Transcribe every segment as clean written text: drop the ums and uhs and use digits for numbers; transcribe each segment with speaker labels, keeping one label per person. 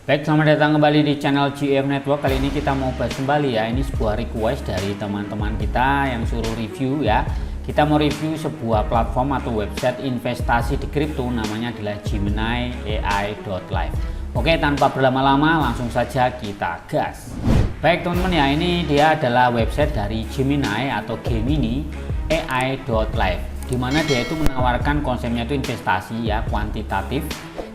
Speaker 1: Baik, selamat datang kembali di channel GF Network. Kali ini kita mau bahas kembali ya, ini sebuah request dari teman-teman kita yang suruh review ya. Kita mau review sebuah platform atau website investasi di kripto, namanya adalah Gemini AI.live. Oke, tanpa berlama-lama langsung saja kita gas. Baik teman-teman ya, ini dia adalah website dari Gemini atau Gemini AI.live, dimana dia itu menawarkan konsepnya itu investasi ya, kuantitatif.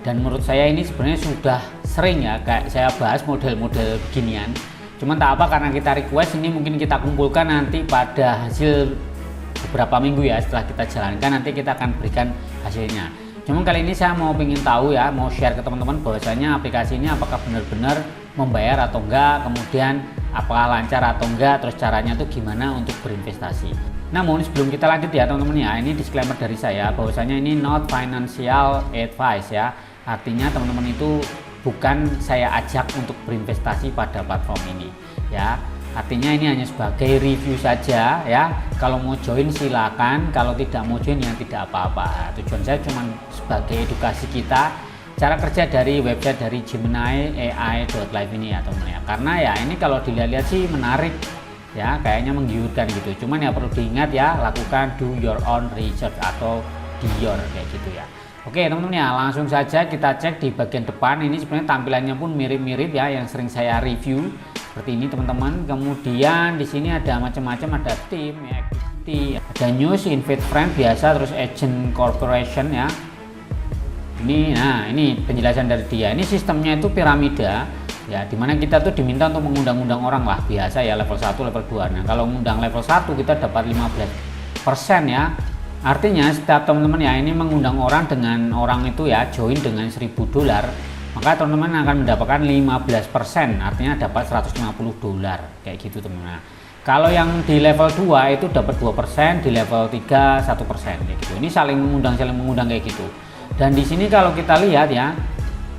Speaker 1: Dan menurut saya ini sebenarnya sudah sering ya kayak saya bahas model-model beginian. Cuman tak apa, karena kita request, ini mungkin kita kumpulkan nanti pada hasil beberapa minggu ya, setelah kita jalankan nanti kita akan berikan hasilnya. Cuman kali ini saya mau ingin tahu ya, mau share ke teman-teman bahwasanya aplikasi ini apakah benar-benar membayar atau enggak, kemudian apakah lancar atau enggak, terus caranya tuh gimana untuk berinvestasi. Namun sebelum kita lanjut ya teman-teman ya, ini disclaimer dari saya bahwasanya ini not financial advice ya. Artinya teman-teman itu bukan saya ajak untuk berinvestasi pada platform ini ya. Artinya ini hanya sebagai review saja ya. Kalau mau join silakan, kalau tidak mau join ya tidak apa-apa. Tujuan saya cuma sebagai edukasi kita cara kerja dari website dari Gemini AI.live ini ya teman-teman ya. Karena ya ini kalau dilihat-lihat sih menarik ya, kayaknya menggiurkan gitu. Cuman ya perlu diingat ya, lakukan do your own research atau Dior kayak gitu ya. Oke teman-teman ya, langsung saja kita cek di bagian depan. Ini sebenarnya tampilannya pun mirip-mirip ya yang sering saya review seperti ini teman-teman. Kemudian di sini ada macam-macam, ada tim, activity, ada news, invite friend biasa, terus agent corporation ya. Ini penjelasan dari dia. Ini sistemnya itu piramida ya, dimana kita tuh diminta untuk mengundang-undang orang lah, biasa ya, level 1, level 2. Nah kalau mengundang level 1 kita dapat 15% ya. Artinya setiap teman-teman ya ini mengundang orang, dengan orang itu ya join dengan $1000, maka teman-teman akan mendapatkan 15%, artinya dapat $150 kayak gitu teman-teman. Nah, kalau yang di level 2 itu dapat 2%, di level 3 1% kayak gitu. Ini saling mengundang kayak gitu. Dan di sini kalau kita lihat ya,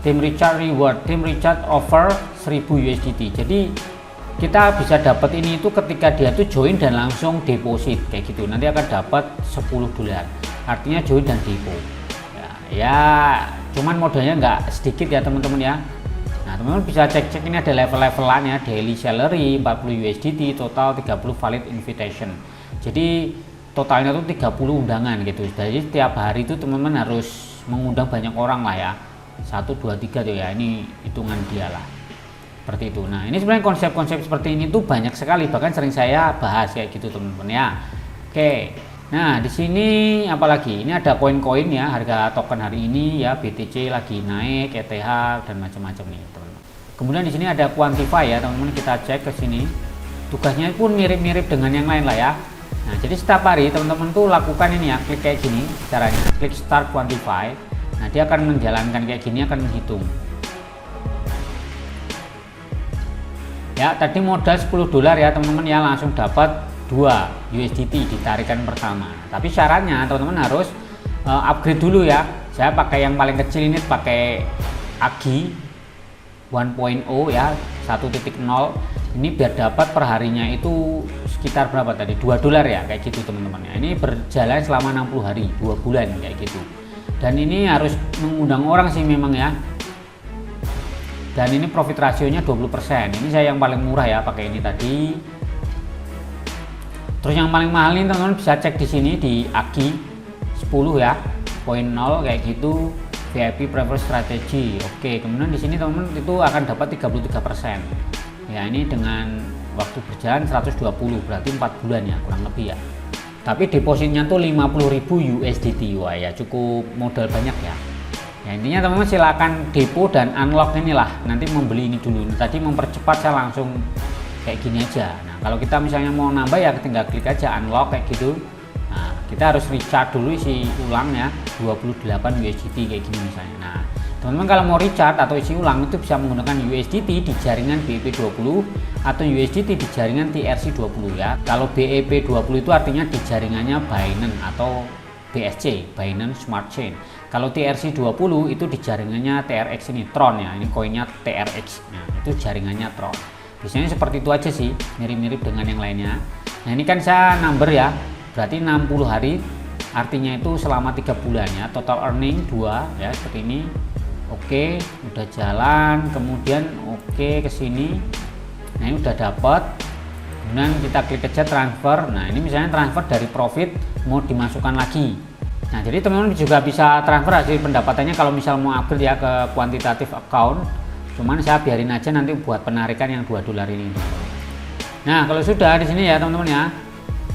Speaker 1: Tim Richard reward, Tim Richard offer 1000 USDT. Jadi kita bisa dapat ini itu ketika dia tuh join dan langsung deposit kayak gitu. Nanti akan dapat $10. Artinya join dan depo. Ya, cuman modalnya nggak sedikit ya teman-teman ya. Nah, teman-teman bisa cek-cek, ini ada level-levelan ya, daily salary 40 USDT, total 30 valid invitation. Jadi totalnya tuh 30 undangan gitu. Jadi setiap hari itu teman-teman harus mengundang banyak orang lah ya. 1, 2, 3 tuh ya, ini hitungan dia lah. Seperti itu. Nah ini sebenarnya konsep-konsep seperti ini tuh banyak sekali, bahkan sering saya bahas kayak gitu teman-teman ya. Oke, nah di sini apalagi, ini ada koin-koin ya, harga token hari ini ya, BTC lagi naik, ETH dan macam-macam nih teman-teman. Kemudian di sini ada quantify ya teman-teman, kita cek ke sini, tugasnya pun mirip-mirip dengan yang lain lah ya. Nah jadi setiap hari teman-teman tuh lakukan ini ya, klik kayak gini caranya, klik start quantify. Nah dia akan menjalankan kayak gini, akan menghitung. Ya tadi modal $10 ya teman-teman ya, langsung dapat 2 USDT ditarikan pertama. Tapi syaratnya teman-teman harus upgrade dulu ya. Saya pakai yang paling kecil ini, pakai AGI 1.0 ya, 1.0. Ini biar dapat perharinya itu sekitar berapa tadi, $2 ya kayak gitu teman-teman ya. Ini berjalan selama 60 hari, 2 bulan kayak gitu. Dan ini harus mengundang orang sih memang ya. Dan ini profit rasionya 20%. Ini saya yang paling murah ya, pakai ini tadi. Terus yang paling mahal ini teman-teman bisa cek di sini di AGI 10 ya, 0.0 kayak gitu, VIP prefer strategy. Oke, kemudian di sini teman-teman itu akan dapat 33%. Ya, ini dengan waktu berjalan 120, berarti 4 bulan ya kurang lebih ya. Tapi depositnya tuh 50.000 USDT. Wah ya, cukup modal banyak ya. Ya intinya teman-teman silakan depo dan unlock inilah, nanti membeli ini dulu. Tadi mempercepat saya langsung kayak gini aja. Nah kalau kita misalnya mau nambah ya tinggal klik aja unlock kayak gitu. Nah kita harus recharge dulu, isi ulang ya 28 USDT kayak gini misalnya. Nah teman-teman kalau mau recharge atau isi ulang itu bisa menggunakan USDT di jaringan BEP20 atau USDT di jaringan TRC20 ya. Kalau BEP20 itu artinya di jaringannya Binance atau BSC, Binance Smart Chain. Kalau TRC20 itu di jaringannya TRX ini, Tron ya, ini koinnya TRX. Nah itu jaringannya Tron. Biasanya seperti itu aja sih, mirip-mirip dengan yang lainnya. Nah ini kan saya number ya, berarti 60 hari, artinya itu selama 3 bulan ya, total earning 2 ya, seperti ini. Oke, udah jalan, kemudian oke ke sini. Nah, ini udah dapat. Kemudian kita klik aja transfer. Nah, ini misalnya transfer dari profit mau dimasukkan lagi. Nah, jadi teman-teman juga bisa transfer hasil pendapatannya kalau misal mau upgrade ya ke kuantitatif account. Cuman saya biarin aja nanti buat penarikan yang $2 ini. Nah, kalau sudah di sini ya teman-teman ya,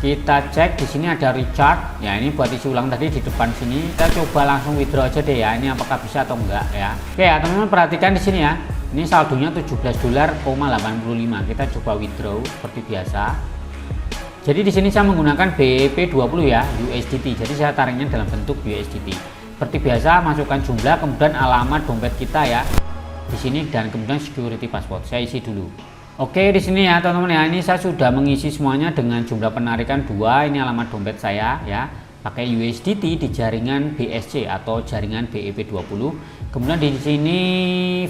Speaker 1: kita cek di sini ada recharge. Ya, ini buat isi ulang tadi di depan sini. Kita coba langsung withdraw aja deh ya. Ini apakah bisa atau enggak ya. Oke ya teman-teman, perhatikan di sini ya. Ini saldonya $17,85. Kita coba withdraw seperti biasa. Jadi di sini saya menggunakan BEP20 ya, USDT. Jadi saya tariknya dalam bentuk USDT. Seperti biasa, masukkan jumlah, kemudian alamat dompet kita ya di sini, dan kemudian security password. Saya isi dulu. Oke, di sini ya teman-teman ya, ini saya sudah mengisi semuanya dengan jumlah penarikan 2. Ini alamat dompet saya ya, pakai USDT di jaringan BSC atau jaringan BEP20. Kemudian di sini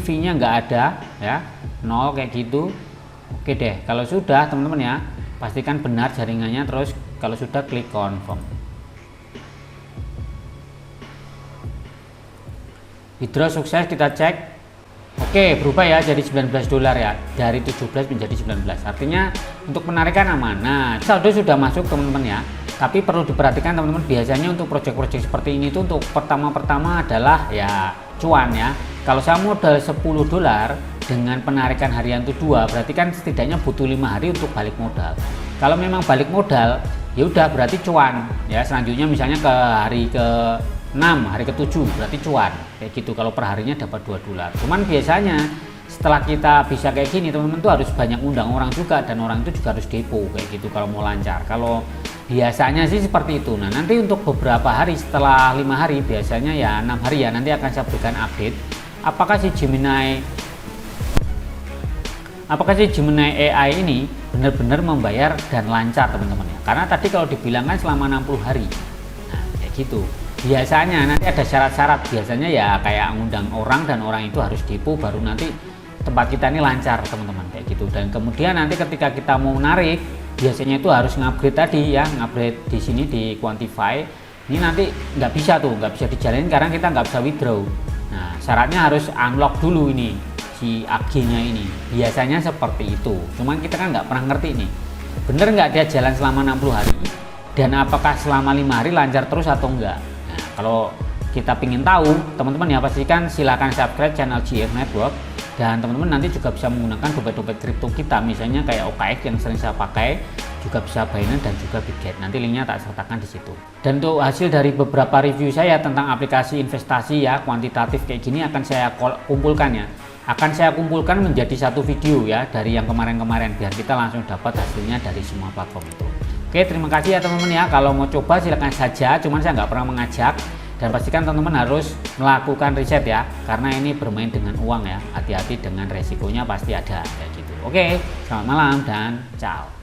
Speaker 1: fee-nya nggak ada ya, 0 kayak gitu. Oke deh, kalau sudah teman-teman ya, pastikan benar jaringannya, terus kalau sudah klik confirm. Withdraw sukses, kita cek. Oke, berubah ya jadi $19 ya, dari 17 menjadi 19. Artinya untuk penarikan aman. Nah, saldo sudah masuk teman-teman ya. Tapi perlu diperhatikan teman-teman, biasanya untuk proyek-proyek seperti ini tuh untuk pertama-pertama adalah ya cuan ya. Kalau saya modal $10 dengan penarikan harian itu 2, berarti kan setidaknya butuh 5 hari untuk balik modal. Kalau memang balik modal, ya udah berarti cuan ya. Selanjutnya misalnya ke hari ke-6, hari ke-7 berarti cuan kayak gitu. Kalau per harinya dapat $2. Cuman biasanya setelah kita bisa kayak gini teman-teman tuh harus banyak undang orang juga, dan orang itu juga harus depo kayak gitu kalau mau lancar. Kalau biasanya sih seperti itu. Nah, nanti untuk beberapa hari setelah 5 hari, biasanya ya 6 hari ya, nanti akan saya berikan update apakah si Gemini AI ini benar-benar membayar dan lancar teman-teman ya. Karena tadi kalau dibilangkan selama 60 hari. Nah, kayak gitu. Biasanya nanti ada syarat-syarat, biasanya ya kayak ngundang orang dan orang itu harus depo, baru nanti tempat kita ini lancar teman-teman kayak gitu. Dan kemudian nanti ketika kita mau narik, biasanya itu harus ngupgrade tadi ya, ngupgrade di sini di Quantify. Ini nanti nggak bisa dijalanin karena kita nggak bisa withdraw. Nah, syaratnya harus unlock dulu ini si AG-nya ini. Biasanya seperti itu. Cuman kita kan nggak pernah ngerti nih, bener nggak dia jalan selama 60 hari dan apakah selama 5 hari lancar terus atau enggak. Nah, kalau kita ingin tahu teman-teman ya, pastikan silahkan subscribe channel GF Network, dan teman-teman nanti juga bisa menggunakan dompet-dompet kripto kita, misalnya kayak OKX yang sering saya pakai, juga bisa Binance dan juga Bitget. Nanti linknya tak sertakan di situ. Dan untuk hasil dari beberapa review saya tentang aplikasi investasi ya kuantitatif kayak gini akan saya kumpulkan ya, akan saya kumpulkan menjadi satu video ya dari yang kemarin-kemarin, biar kita langsung dapat hasilnya dari semua platform itu. Oke, terima kasih ya teman-teman ya. Kalau mau coba silakan saja, cuman saya nggak pernah mengajak. Dan pastikan teman-teman harus melakukan riset ya, karena ini bermain dengan uang ya. Hati-hati dengan resikonya pasti ada kayak gitu. Oke, selamat malam dan ciao.